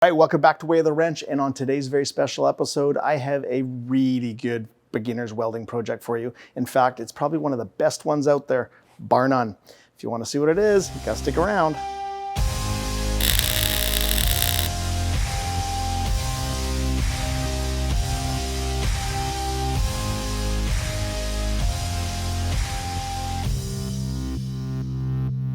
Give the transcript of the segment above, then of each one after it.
All right, welcome back to Way of the Wrench, and on today's very special episode, I have a really good beginner's welding project for you. In fact, it's probably one of the best ones out there, bar none. If you want to see what it is, you gotta stick around.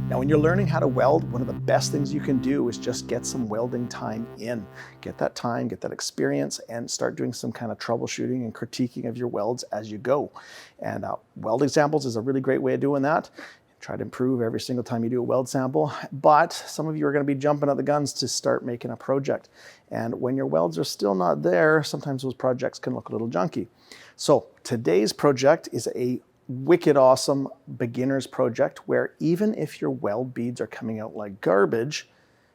Now, when you're learning how to weld, one of the best things you can do is just get some welding time in. Get that time, get that experience, and start doing some kind of troubleshooting and critiquing of your welds as you go. And weld examples is a really great way of doing that. Try to improve every single time you do a weld sample, but some of you are going to be jumping at the guns to start making a project. And when your welds are still not there, sometimes those projects can look a little junky. So today's project is a wicked awesome beginner's project where even if your weld beads are coming out like garbage,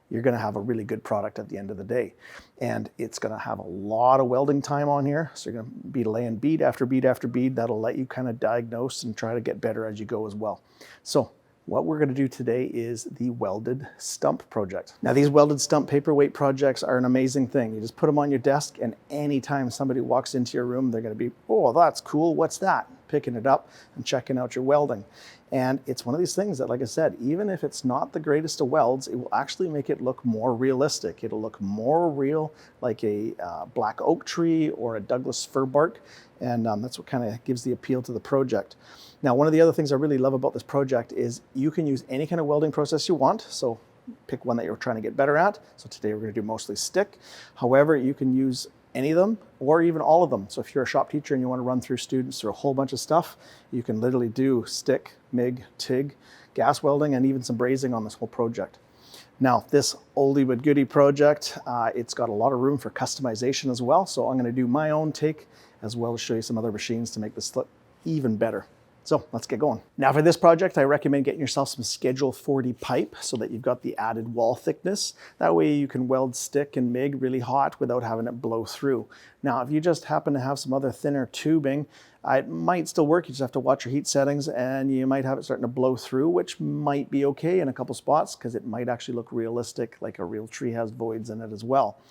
you're going to have a really good product at the end of the day. And it's going to have a lot of welding time on here. So you're going to be laying bead after bead after bead. That'll let you kind of diagnose and try to get better as you go as well. So what we're going to do today is the Welded Stump project. Now, these Welded Stump paperweight projects are an amazing thing. You just put them on your desk, and anytime somebody walks into your room, they're going to be, oh, that's cool, what's that? Picking it up and checking out your welding. And it's one of these things that, like I said, even if it's not the greatest of welds, it will actually make it look more realistic. It'll look more real, like a black oak tree or a Douglas fir bark. And that's what kind of gives the appeal to the project. Now, one of the other things I really love about this project is you can use any kind of welding process you want. So pick one that you're trying to get better at. So today we're going to do mostly stick. However, you can use any of them or even all of them. So if you're a shop teacher and you want to run through students through a whole bunch of stuff, you can literally do stick, MIG, TIG, gas welding, and even some brazing on this whole project. Now, this oldie but goodie project, it's got a lot of room for customization as well. So I'm going to do my own take as well as show you some other machines to make this look even better. So let's get going. Now for this project, I recommend getting yourself some Schedule 40 pipe so that you've got the added wall thickness. That way you can weld stick and MIG really hot without having it blow through. Now, if you just happen to have some other thinner tubing, it might still work. You just have to watch your heat settings and you might have it starting to blow through, which might be okay in a couple spots because it might actually look realistic, like a real tree has voids in it as well.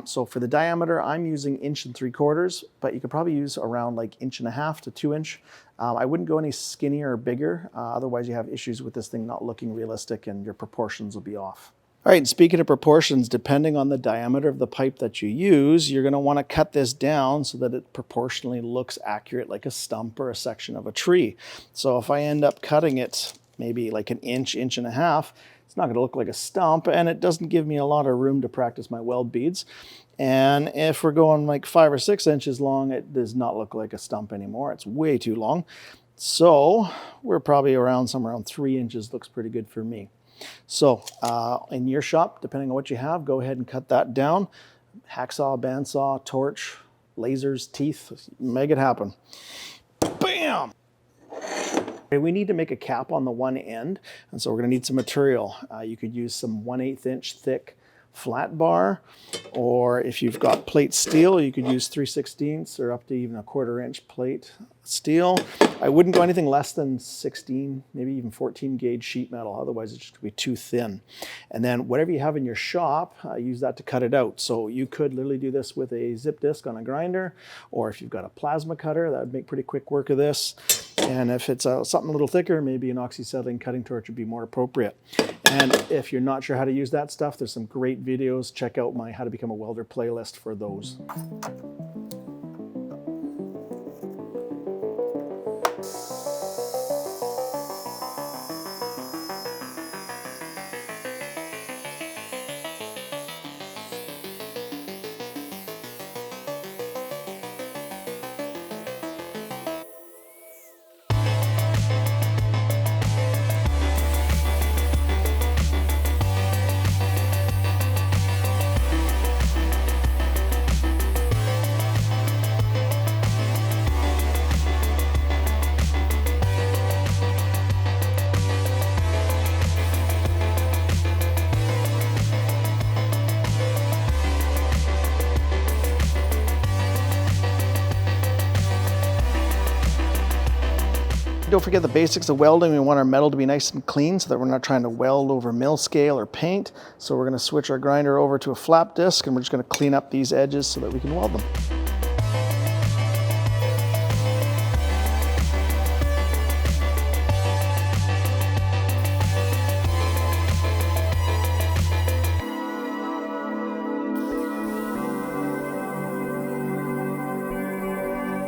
So for the diameter, I'm using 1 3/4, but you could probably use around like 1.5 to 2 inch. I wouldn't go any skinnier or bigger, otherwise you have issues with this thing not looking realistic and your proportions will be off. All right, and speaking of proportions, depending on the diameter of the pipe that you use, you're going to want to cut this down so that it proportionally looks accurate like a stump or a section of a tree. So if I end up cutting it maybe like 1 inch, 1.5 inches, it's not going to look like a stump, and it doesn't give me a lot of room to practice my weld beads. And if we're going like 5 or 6 inches long, it does not look like a stump anymore. It's way too long. So we're probably around somewhere around 3 inches looks pretty good for me. So in your shop, depending on what you have, go ahead and cut that down. Hacksaw, bandsaw, torch, lasers, teeth, make it happen. Bam! Okay, we need to make a cap on the one end, and so we're going to need some material. You could use some 1/8 inch thick flat bar, or if you've got plate steel, you could use 3/16 or up to even 1/4 inch plate steel. I wouldn't go anything less than 16, maybe even 14 gauge sheet metal, otherwise it's just going to be too thin. And then whatever you have in your shop, use that to cut it out. So you could literally do this with a zip disc on a grinder, or if you've got a plasma cutter, that would make pretty quick work of this. And if it's something a little thicker, maybe an oxyacetylene cutting torch would be more appropriate. And if you're not sure how to use that stuff, there's some great videos. Check out my How to Become a Welder playlist for those. don't forget the basics of welding. We want our metal to be nice and clean so that we're not trying to weld over mill scale or paint. So we're going to switch our grinder over to a flap disc, and we're just going to clean up these edges so that we can weld them.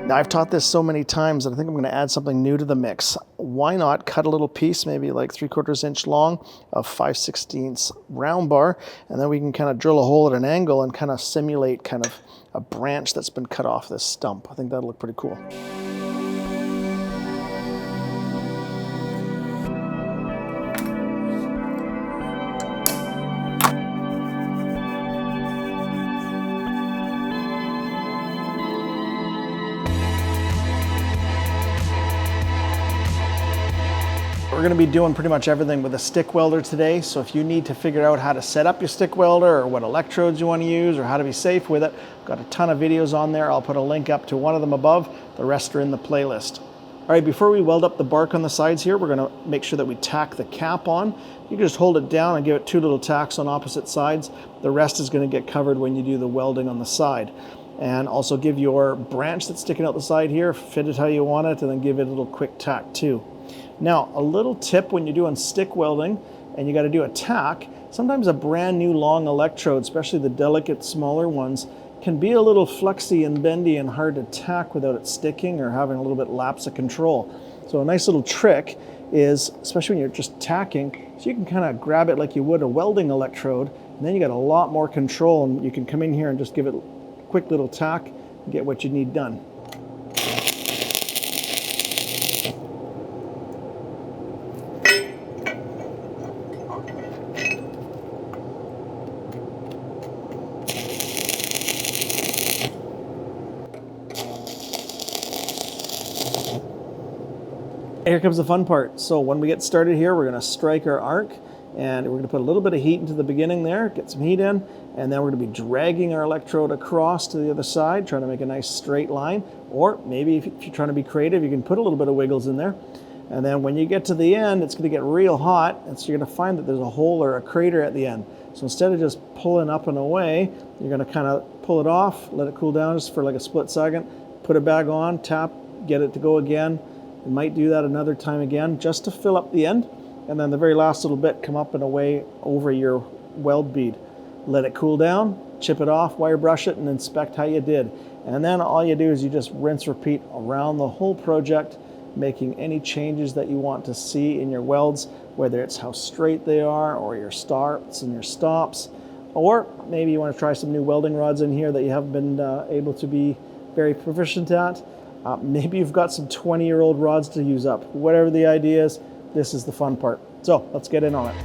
Now, I've taught this so many times that I think I'm going to add something new to the mix. Why not cut a little piece, maybe like 3/4 inch long, of 5/16 round bar, and then we can kind of drill a hole at an angle and kind of simulate kind of a branch that's been cut off this stump. I think that'll look pretty cool. We're going to be doing pretty much everything with a stick welder today, so if you need to figure out how to set up your stick welder or what electrodes you want to use or how to be safe with it, I've got a ton of videos on there. I'll put a link up to one of them above. The rest are in the playlist. All right, before we weld up the bark on the sides here, we're going to make sure that we tack the cap on. You can just hold it down and give it 2 little tacks on opposite sides. The rest is going to get covered when you do the welding on the side. And also give your branch that's sticking out the side here, fit it how you want it, and then give it a little quick tack too. Now, a little tip when you're doing stick welding and you got to do a tack, sometimes a brand new long electrode, especially the delicate smaller ones, can be a little flexy and bendy and hard to tack without it sticking or having a little bit lapse of control. So a nice little trick is, especially when you're just tacking, so you can kind of grab it like you would a welding electrode, and then you got a lot more control, and you can come in here and just give it a quick little tack and get what you need done. Here comes the fun part. So when we get started here, we're going to strike our arc, and we're going to put a little bit of heat into the beginning there, get some heat in, and then we're going to be dragging our electrode across to the other side, trying to make a nice straight line. Or maybe if you're trying to be creative, you can put a little bit of wiggles in there. And then when you get to the end, it's going to get real hot, and so you're going to find that there's a hole or a crater at the end. So instead of just pulling up and away, you're going to kind of pull it off, let it cool down just for like a split second, put it back on, tap, get it to go again. You might do that another time again just to fill up the end, and then the very last little bit come up and away over your weld bead. Let it cool down, chip it off, wire brush it, and inspect how you did. And then all you do is you just rinse, repeat around the whole project, making any changes that you want to see in your welds, whether it's how straight they are or your starts and your stops, or maybe you want to try some new welding rods in here that you haven't been able to be very proficient at. Maybe you've got some 20-year-old rods to use up. Whatever the idea is, this is the fun part. So let's get in on it.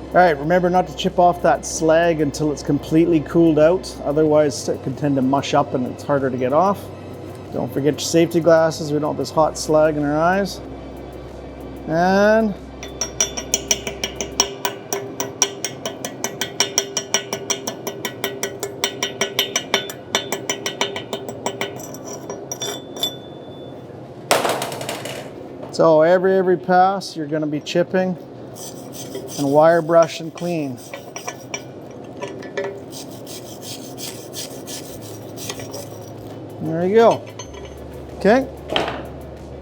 All right, remember not to chip off that slag until it's completely cooled out. Otherwise, it can tend to mush up and it's harder to get off. Don't forget your safety glasses. We don't want this hot slag in our eyes. And so every pass, you're going to be chipping and wire brush and clean. There you go. Okay,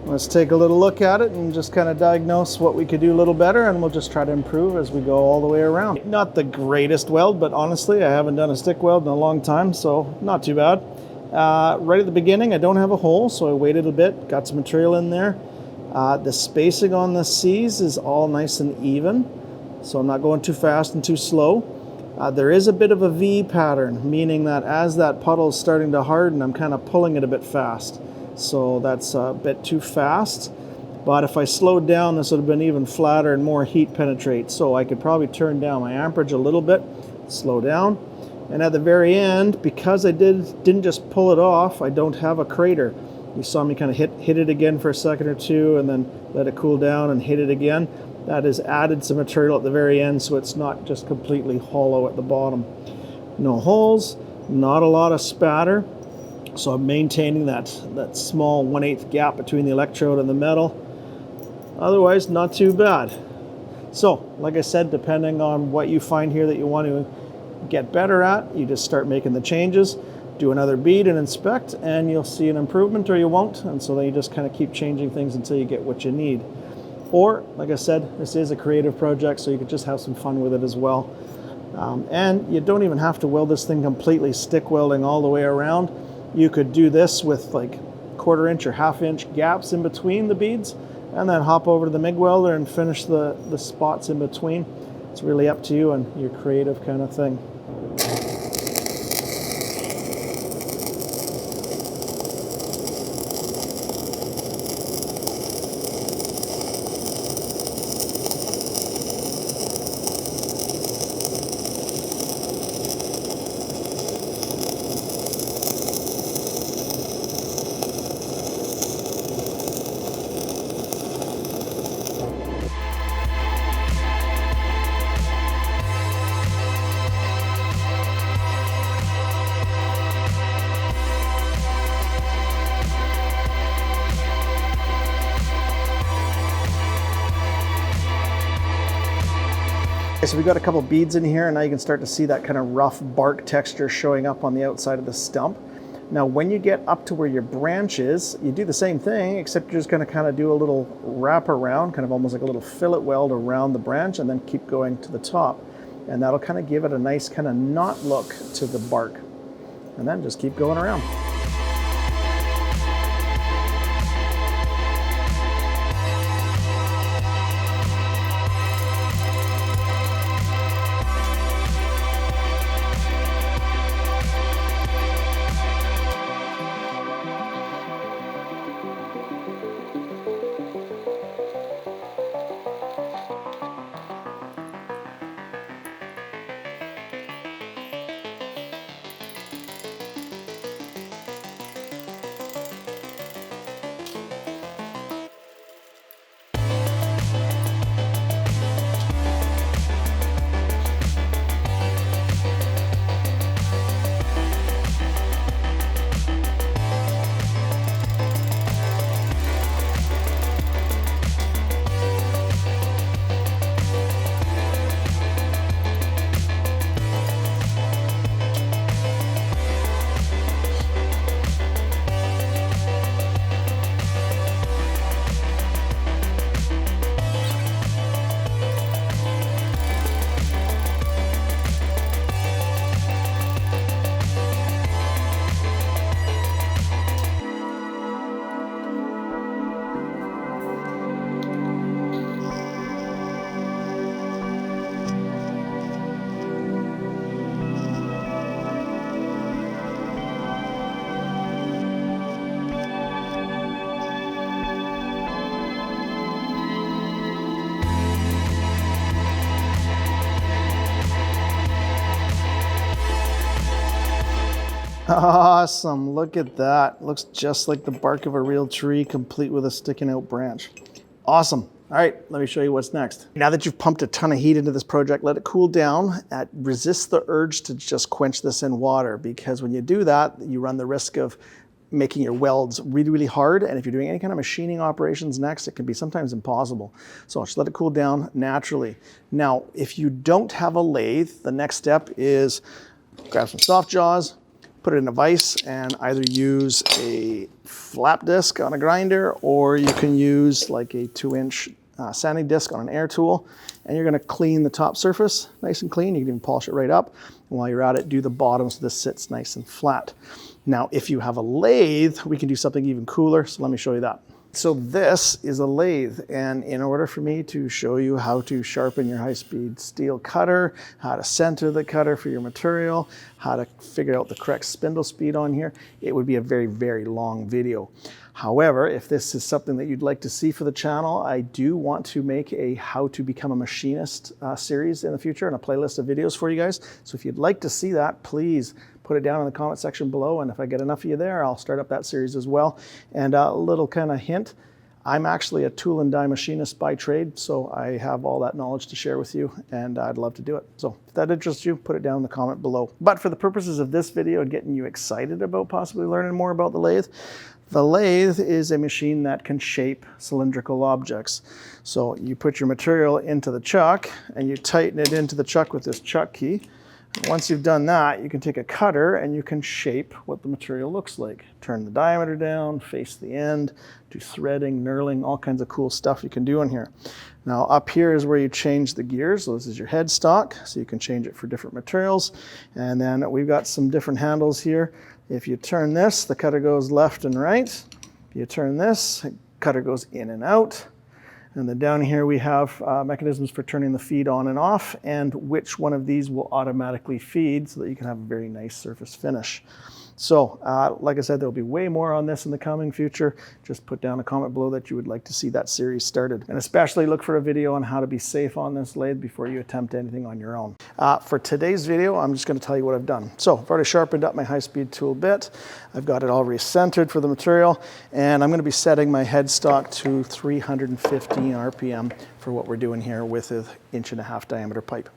let's take a little look at it and just kind of diagnose what we could do a little better, and we'll just try to improve as we go all the way around. Not the greatest weld, but honestly, I haven't done a stick weld in a long time, so not too bad. Right at the beginning, I don't have a hole, so I waited a bit, got some material in there. The spacing on the C's is all nice and even. so I'm not going too fast and too slow. There is a bit of a V pattern, meaning that as that puddle is starting to harden, I'm kind of pulling it a bit fast. So that's a bit too fast. But if I slowed down, this would have been even flatter and more heat penetrate. So I could probably turn down my amperage a little bit, slow down. And at the very end, because I didn't just pull it off, I don't have a crater. You saw me kind of hit it again for a second or two and then let it cool down and hit it again. That has added some material at the very end, so it's not just completely hollow at the bottom. No holes, not a lot of spatter. So I'm maintaining that small 1/8 gap between the electrode and the metal. Otherwise, not too bad. So, like I said, depending on what you find here that you want to get better at, you just start making the changes, do another bead and inspect, and you'll see an improvement or you won't. And so then you just kind of keep changing things until you get what you need. Or, like I said, this is a creative project, so you could just have some fun with it as well. And you don't even have to weld this thing completely stick welding all the way around. You could do this with like 1/4 inch or 1/2 inch gaps in between the beads, and then hop over to the MIG welder and finish the spots in between. It's really up to you and your creative kind of thing. So we got a couple beads in here, and now you can start to see that kind of rough bark texture showing up on the outside of the stump. Now when you get up to where your branch is, you do the same thing, except you're just going to kind of do a little wrap around, kind of almost like a little fillet weld around the branch, and then keep going to the top. And that'll kind of give it a nice kind of knot look to the bark. And then just keep going around. Awesome, look at that. Looks just like the bark of a real tree, complete with a sticking out branch. Awesome. All right, let me show you what's next. Now that you've pumped a ton of heat into this project, let it cool down. Resist the urge to just quench this in water, because when you do that, you run the risk of making your welds really, really hard. And if you're doing any kind of machining operations next, it can be sometimes impossible. So just let it cool down naturally. Now, if you don't have a lathe, the next step is grab some soft jaws, put it in a vise, and either use a flap disc on a grinder, or you can use like a 2-inch sanding disc on an air tool, and you're going to clean the top surface nice and clean. You can even polish it right up. And while you're at it, do the bottom so this sits nice and flat. Now, if you have a lathe, we can do something even cooler, so let me show you that. So this is a lathe, and in order for me to show you how to sharpen your high-speed steel cutter, how to center the cutter for your material, how to figure out the correct spindle speed on here, it would be a very, very long video. However, if this is something that you'd like to see for the channel, I do want to make a how to become a machinist series in the future and a playlist of videos for you guys. So if you'd like to see that, please put it down in the comment section below, and if I get enough of you there, I'll start up that series as well. And a little kind of hint, I'm actually a tool and die machinist by trade, so I have all that knowledge to share with you, and I'd love to do it. So if that interests you, put it down in the comment below. But for the purposes of this video and getting you excited about possibly learning more about the lathe is a machine that can shape cylindrical objects. So you put your material into the chuck and you tighten it into the chuck with this chuck key. Once you've done that, you can take a cutter and you can shape what the material looks like. Turn the diameter down, face the end, do threading, knurling, all kinds of cool stuff you can do in here. Now up here is where you change the gears. So this is your headstock, so you can change it for different materials. And then we've got some different handles here. If you turn this, the cutter goes left and right. If you turn this, the cutter goes in and out. And then down here we have mechanisms for turning the feed on and off, and which one of these will automatically feed so that you can have a very nice surface finish. So like I said, there'll be way more on this in the coming future. Just put down a comment below that you would like to see that series started. And especially look for a video on how to be safe on this lathe before you attempt anything on your own. For today's video, I'm just going to tell you what I've done. So I've already sharpened up my high-speed tool bit. I've got it all recentered for the material, and I'm going to be setting my headstock to 315 RPM for what we're doing here with an 1.5 inch diameter pipe.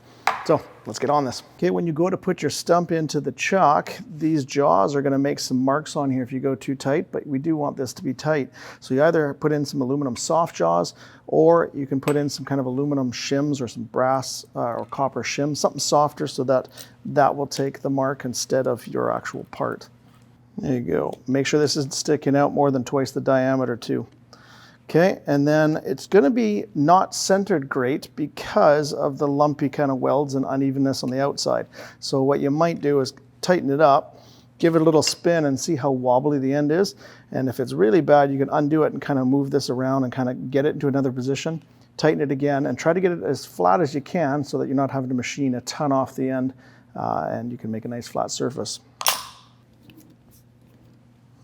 So let's get on this. Okay, when you go to put your stump into the chuck, these jaws are going to make some marks on here if you go too tight, but we do want this to be tight. So you either put in some aluminum soft jaws, or you can put in some kind of aluminum shims or some brass or copper shims, something softer so that that will take the mark instead of your actual part. There you go. Make sure this isn't sticking out more than twice the diameter too. Okay, and then it's going to be not centered great because of the lumpy kind of welds and unevenness on the outside. So what you might do is tighten it up, give it a little spin and see how wobbly the end is. And if it's really bad, you can undo it and kind of move this around and kind of get it into another position, tighten it again, and try to get it as flat as you can so that you're not having to machine a ton off the end, and you can make a nice flat surface.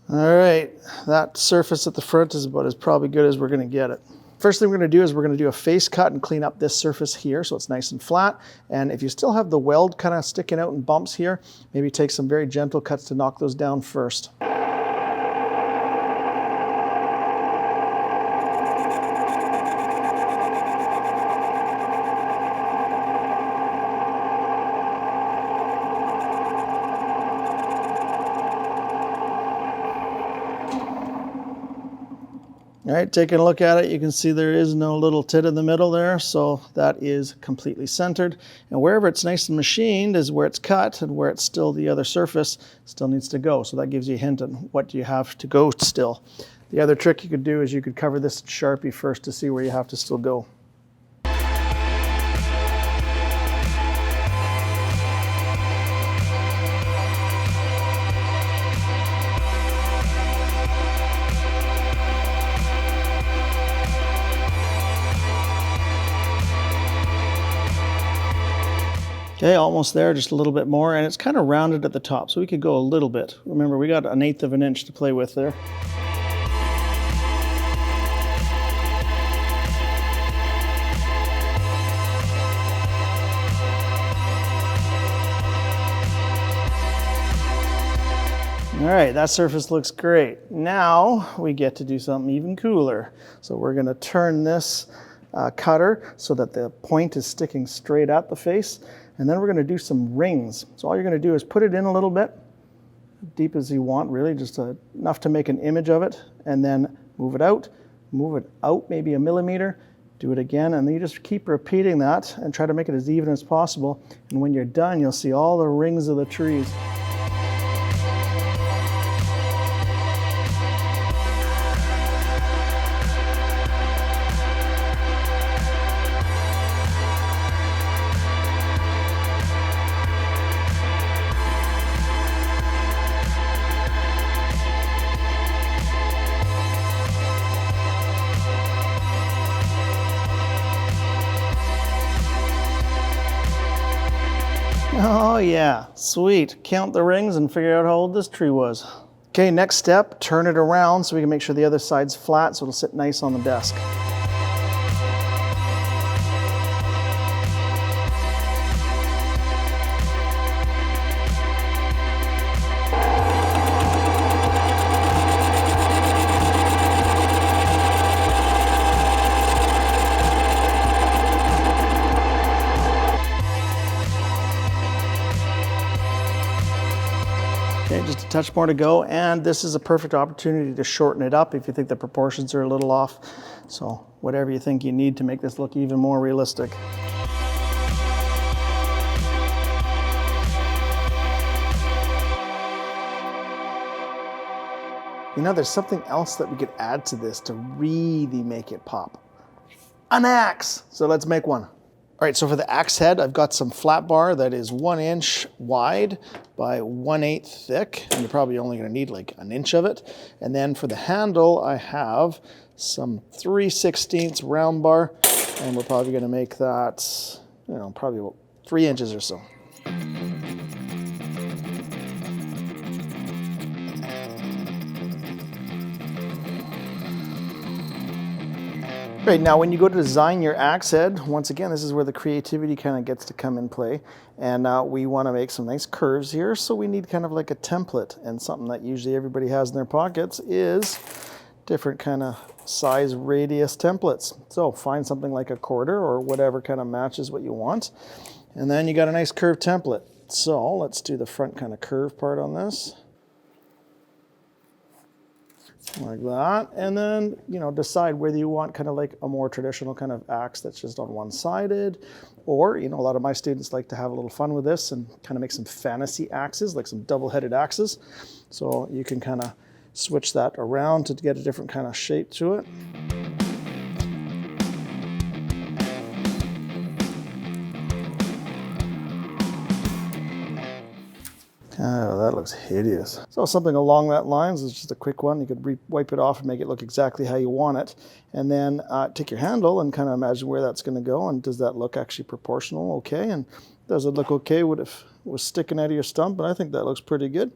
All right, that surface at the front is about as probably good as we're going to get it. First thing we're going to do is we're going to do a face cut and clean up this surface here so it's nice and flat. And if you still have the weld kind of sticking out in bumps here, maybe take some very gentle cuts to knock those down first. All right, taking a look at it, you can see there is no little tit in the middle there, so that is completely centered. And wherever it's nice and machined is where it's cut, and where it's still the other surface still needs to go. So that gives you a hint on what you have to go still. The other trick you could do is you could cover this Sharpie first to see where you have to still go. Okay, almost there, just a little bit more, and it's kind of rounded at the top, so we could go a little bit. Remember, we got 1/8 of an inch to play with there. All right, that surface looks great. Now we get to do something even cooler. So we're going to turn this cutter so that the point is sticking straight at the face. And then we're going to do some rings. So all you're going to do is put it in a little bit, deep as you want, really, just enough to make an image of it, and then move it out maybe 1 millimeter, do it again, and then you just keep repeating that and try to make it as even as possible. And when you're done, you'll see all the rings of the trees. Oh yeah, sweet. Count the rings and figure out how old this tree was. Okay, next step, turn it around so we can make sure the other side's flat so it'll sit nice on the desk. Okay, just a touch more to go, and this is a perfect opportunity to shorten it up if you think the proportions are a little off. So whatever you think you need to make this look even more realistic. You know, there's something else that we could add to this to really make it pop. An axe! So let's make one. All right, so for the axe head, I've got some flat bar that is 1 inch wide by 1/8 thick, and you're probably only gonna need like 1 inch of it. And then for the handle, I have some 3/16 round bar, and we're probably gonna make that, you know, probably about 3 inches or so. Right, now when you go to design your axe head, once again, this is where the creativity kind of gets to come in play. And we want to make some nice curves here, so we need kind of like a template. And something that usually everybody has in their pockets is different kind of size radius templates. So find something like a quarter or whatever kind of matches what you want. And then you got a nice curved template. So let's do the front kind of curve part on this. Like that, and then, you know, decide whether you want kind of like a more traditional kind of axe that's just on one-sided, or, you know, a lot of my students like to have a little fun with this and kind of make some fantasy axes, like some double-headed axes. So you can kind of switch that around to get a different kind of shape to it. Oh, that looks hideous. So something along that lines is just a quick one. You could wipe it off and make it look exactly how you want it. And then take your handle and kind of imagine where that's going to go. And does that look actually proportional okay? And does it look okay if it was sticking out of your stump? And I think that looks pretty good.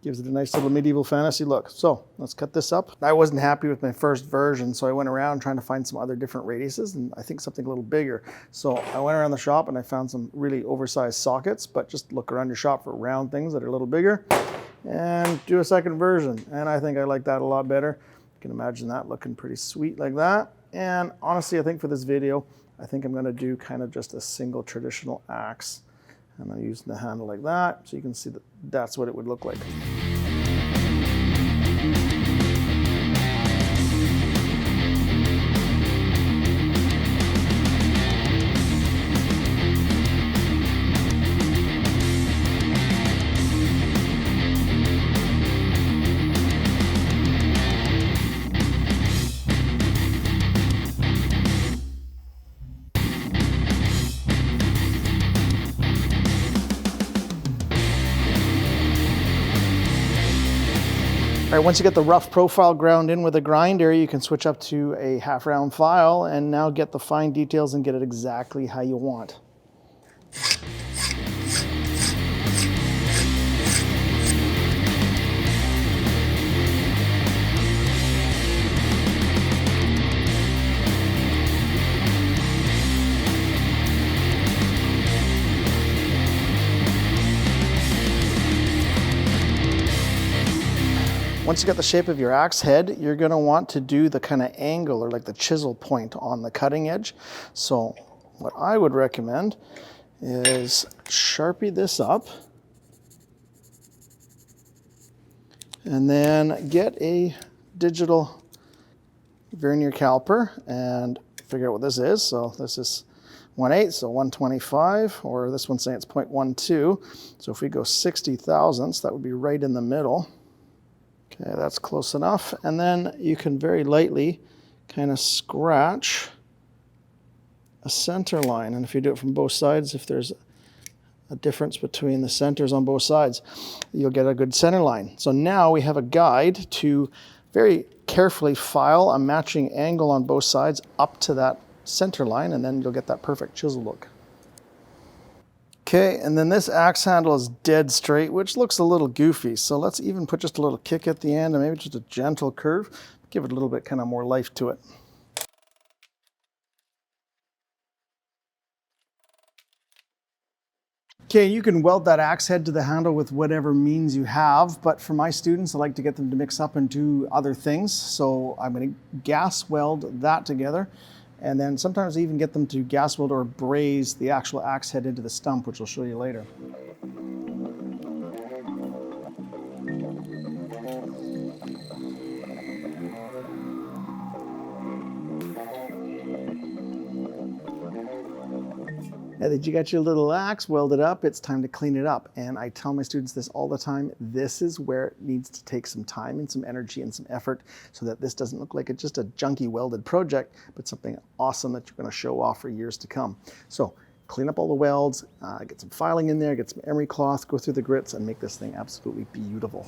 Gives it a nice little medieval fantasy look. So let's cut this up. I wasn't happy with my first version, so I went around trying to find some other different radiuses, and I think something a little bigger. So I went around the shop and I found some really oversized sockets, but just look around your shop for round things that are a little bigger and do a second version. And I think I like that a lot better. You can imagine that looking pretty sweet like that. And honestly, I think for this video, I think I'm gonna do kind of just a single traditional axe. And I'm using the handle like that, so you can see that that's what it would look like. All right, once you get the rough profile ground in with a grinder, you can switch up to a half round file and now get the fine details and get it exactly how you want. Once you get the shape of your axe head, you're going to want to do the kind of angle or like the chisel point on the cutting edge. So what I would recommend is Sharpie this up and then get a digital vernier caliper and figure out what this is. So this is 1/8, so 125, or this one's saying it's 0.12. So if we go 60 thousandths, that would be right in the middle. Okay, that's close enough. And then you can very lightly kind of scratch a center line. And if you do it from both sides, if there's a difference between the centers on both sides, you'll get a good center line. So now we have a guide to very carefully file a matching angle on both sides up to that center line, and then you'll get that perfect chisel look. Okay, and then this axe handle is dead straight, which looks a little goofy. So let's even put just a little kick at the end and maybe just a gentle curve. Give it a little bit kind of more life to it. Okay, you can weld that axe head to the handle with whatever means you have, but for my students, I like to get them to mix up and do other things. So I'm going to gas weld that together, and then sometimes I even get them to gas weld or braze the actual axe head into the stump, which I'll show you later. Now that you got your little axe welded up, it's time to clean it up. And I tell my students this all the time. This is where it needs to take some time and some energy and some effort so that this doesn't look like it's just a junky welded project, but something awesome that you're going to show off for years to come. So clean up all the welds, get some filing in there, get some emery cloth, go through the grits, and make this thing absolutely beautiful.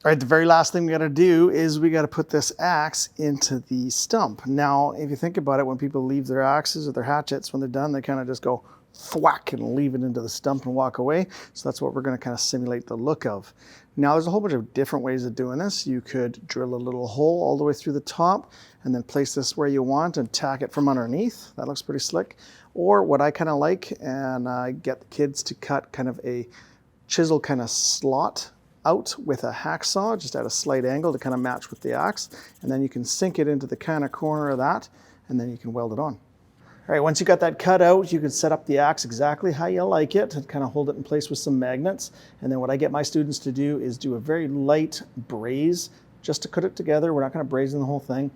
All right, the very last thing we got to do is we got to put this axe into the stump. Now, if you think about it, when people leave their axes or their hatchets, when they're done, they kind of just go thwack and leave it into the stump and walk away. So that's what we're going to kind of simulate the look of. Now, there's a whole bunch of different ways of doing this. You could drill a little hole all the way through the top and then place this where you want and tack it from underneath. That looks pretty slick. Or what I kind of like, and I get the kids to cut kind of a chisel kind of slot out with a hacksaw, just at a slight angle to kind of match with the axe. And then you can sink it into the kind of corner of that, and then you can weld it on. All right, once you got that cut out, you can set up the axe exactly how you like it and kind of hold it in place with some magnets. And then what I get my students to do is do a very light braze just to cut it together. We're not going to braze in the whole thing.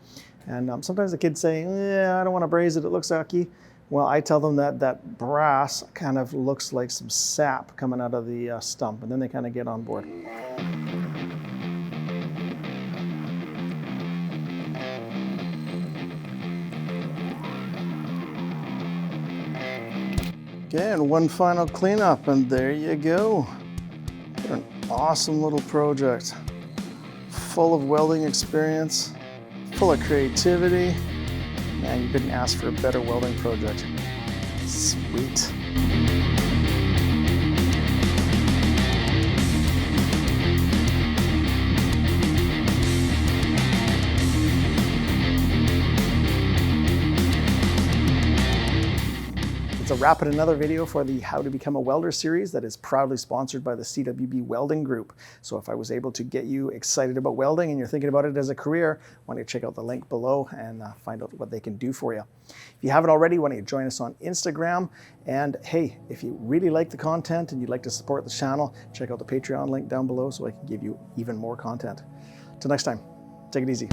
And sometimes the kids say, yeah, I don't want to braze it, it looks sucky. Well, I tell them that that brass kind of looks like some sap coming out of the stump, and then they kind of get on board. Okay, and one final cleanup, and there you go. What an awesome little project. Full of welding experience, full of creativity. Man, you couldn't ask for a better welding project. Sweet. It's a wrap in another video for the How to Become a Welder series that is proudly sponsored by the CWB Welding Group. So if I was able to get you excited about welding and you're thinking about it as a career, why don't you check out the link below and find out what they can do for you. If you haven't already, why don't you join us on Instagram? And hey, if you really like the content and you'd like to support the channel, check out the Patreon link down below so I can give you even more content. Till next time, take it easy.